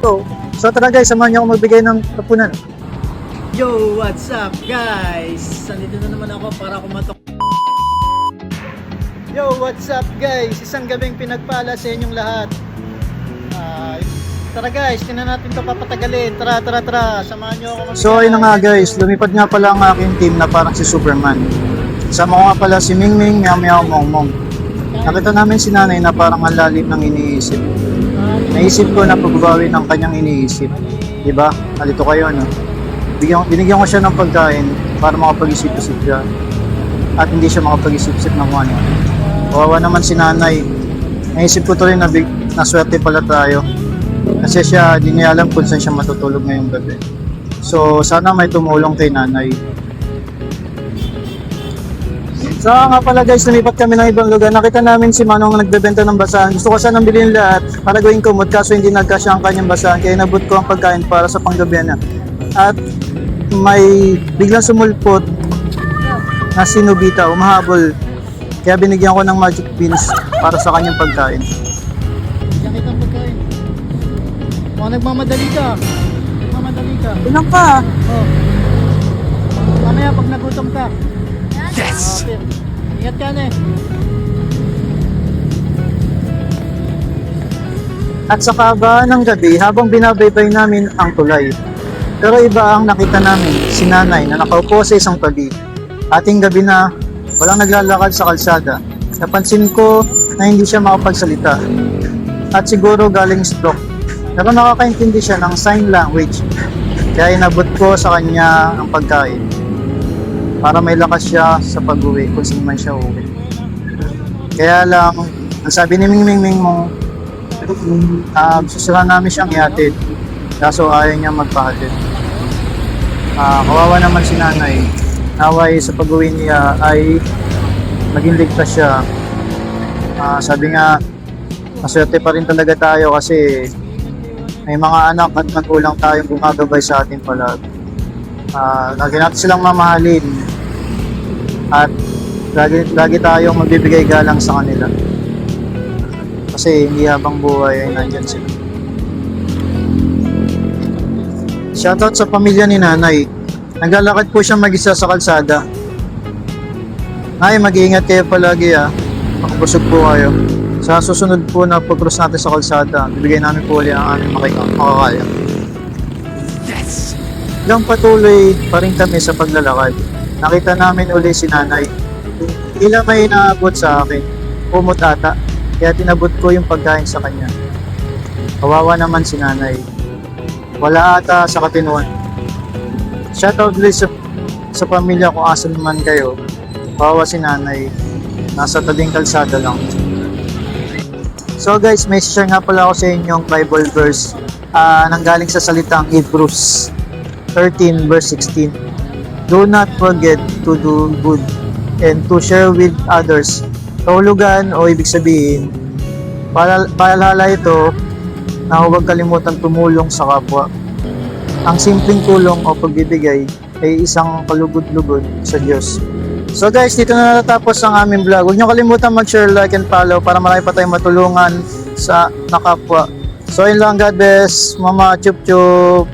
So tara guys, samahan niyo ako magbigay ng kapunan. Yo, what's up guys? Nandito na naman ako para kumatok. Yo, what's up guys? Isang gabing pinagpala sa inyong lahat. Tara guys, tingnan natin ito papatagalin. Tara. Samahan niyo ako magbigay. So ayun na nga guys, lumipad nga pala ang aking team na parang si Superman. Kasama ko nga pala si Mingming, Meow Mongmong. Nakita namin si nanay na parang ang lalim ng iniisip. Naisip ko na pagbabawi ng kanyang iniisip. Diba? Alito kayo, no? Binigyan ko siya ng pagkain para makapag-isip-isip siya. At hindi siya makapag-isip-isip ng ano. Kawawa naman si nanay. Naisip ko tuloy na swerte pala tayo. Kasi siya, di niya alam kung saan siya matutulog ngayong gabi. So, sana may tumulong kay nanay. So nga pala guys, lumipat kami ng ibang lugar. Nakita namin si Manong nagbebenta ng basahan. Gusto ko sanang bilhin lahat para gawin kumot, kaso hindi nagkasya ang kanyang basahan. Kaya nabut ko ang pagkain para sa panggabihan niya. At may biglang sumulpot na si Nobita, umahabol. Kaya binigyan ko ng magic beans para sa kanyang pagkain. Bigyan kita ng pagkain. Mukhang nagmamadali ka. Ilang ka? Oh. Mamaya pag nagutom ka. Yes! Ingat ka na eh. At sa kabaan ng gabi, habang binabaybay namin ang tulay. Pero iba ang nakita namin, si nanay na nakaupo sa isang tabi. Ating gabi na, walang naglalakad sa kalsada. Napansin ko na hindi siya makapagsalita. At siguro galing stroke. Pero nakakaintindi siya ng sign language. Kaya inabot ko sa kanya ang pagkain. Para may lakas siya sa pag-uwi kung sino man siya uwi. Kaya lang, ang sabi ni Mingming mo, susura namin siyang ihatid. Kaso ayaw niya magpahatid. Kawawa naman si nanay. Naway sa pag-uwi niya ay maging ligtas siya. Sabi nga, maswerte pa rin talaga tayo kasi may mga anak at magulang tayong gumagabay sa atin palagi. Lagi natin silang mamahalin at lagi tayong magbibigay galang sa kanila kasi hindi habang buhay ay nandyan sila. Shoutout sa pamilya ni nanay. Naglalakad po siya mag-isa sa kalsada. Nay, mag-iingat kayo palagi makabusog po kayo. Sa susunod po na pag-cross natin sa kalsada, bibigay namin po ulit ang aming makakaya. Hanggang patuloy pa rin kami sa paglalakad. Nakita namin uli si nanay. Tila may inaabot sa akin. Kumot ata. Kaya tinabot ko yung pagkain sa kanya. Kawawa naman si nanay. Wala ata sa katinuan. Shoutout ulit sa pamilya kung asan man kayo. Kawawa si nanay. Nasa tabing kalsada lang. So guys, may share nga pala ako sa inyong Bible verse. Nanggaling sa salitang Hebrews 13 verse 16. Do not forget to do good and to share with others. Kahulugan o ibig sabihin, paalala ito na huwag kalimutan tumulong sa kapwa. Ang simpleng tulong o pagbibigay ay isang kalugod-lugod sa Diyos. So guys, dito na natapos ang aming vlog. Huwag niyo kalimutan mag-share, like, and follow para marami pa tayong matulungan sa nakapwa. So yun lang, God bless. Mama, chup chup.